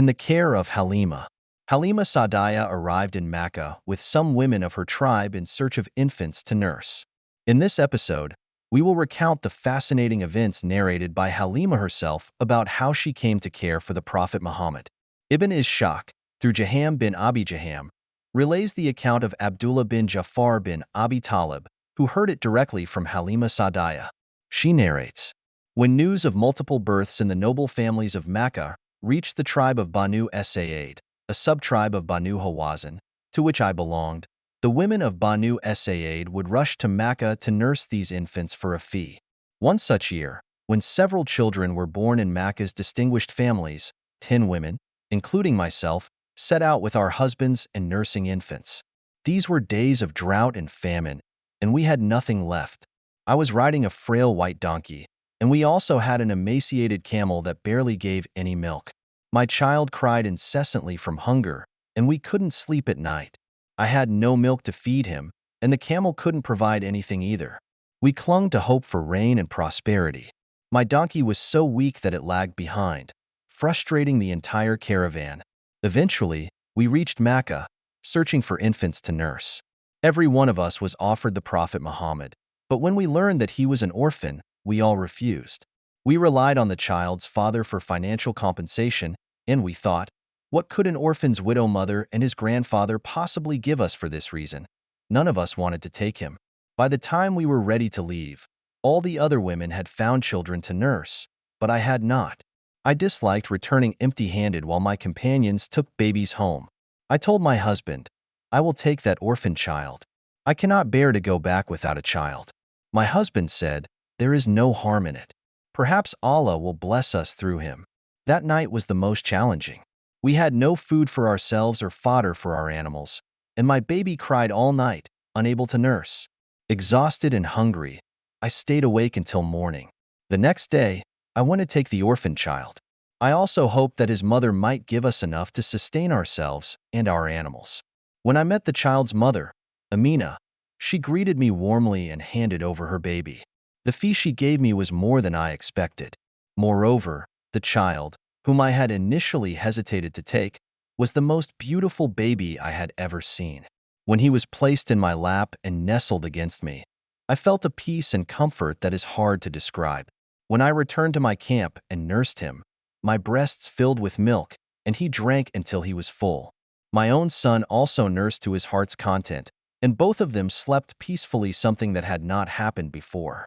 In the care of Halimah, Halimah Sa'diyah arrived in Mecca with some women of her tribe in search of infants to nurse. In this episode, we will recount the fascinating events narrated by Halimah herself about how she came to care for the Prophet Muhammad. Ibn Ishaq, through Jaham bin Abi Jaham, relays the account of Abdullah bin Ja'far bin Abi Talib, who heard it directly from Halimah Sa'diyah. She narrates, "When news of multiple births in the noble families of Mecca reached the tribe of Banu Sa'id, a sub-tribe of Banu Hawazin, to which I belonged, the women of Banu Sa'id would rush to Mecca to nurse these infants for a fee. One such year, when several children were born in Mecca's distinguished families, 10 women, including myself, set out with our husbands and nursing infants. These were days of drought and famine, and we had nothing left. I was riding a frail white donkey, and we also had an emaciated camel that barely gave any milk. My child cried incessantly from hunger, and we couldn't sleep at night. I had no milk to feed him, and the camel couldn't provide anything either. We clung to hope for rain and prosperity. My donkey was so weak that it lagged behind, frustrating the entire caravan. Eventually, we reached Mecca, searching for infants to nurse. Every one of us was offered the Prophet Muhammad, but when we learned that he was an orphan, we all refused. We relied on the child's father for financial compensation, and we thought, what could an orphan's widow mother and his grandfather possibly give us for this reason? None of us wanted to take him. By the time we were ready to leave, all the other women had found children to nurse, but I had not. I disliked returning empty-handed while my companions took babies home. I told my husband, I will take that orphan child. I cannot bear to go back without a child. My husband said, there is no harm in it. Perhaps Allah will bless us through him. That night was the most challenging. We had no food for ourselves or fodder for our animals, and my baby cried all night, unable to nurse. Exhausted and hungry, I stayed awake until morning. The next day, I went to take the orphan child. I also hoped that his mother might give us enough to sustain ourselves and our animals. When I met the child's mother, Amina, she greeted me warmly and handed over her baby. The fee she gave me was more than I expected. Moreover, the child, whom I had initially hesitated to take, was the most beautiful baby I had ever seen. When he was placed in my lap and nestled against me, I felt a peace and comfort that is hard to describe. When I returned to my camp and nursed him, my breasts filled with milk, and he drank until he was full. My own son also nursed to his heart's content, and both of them slept peacefully, something that had not happened before.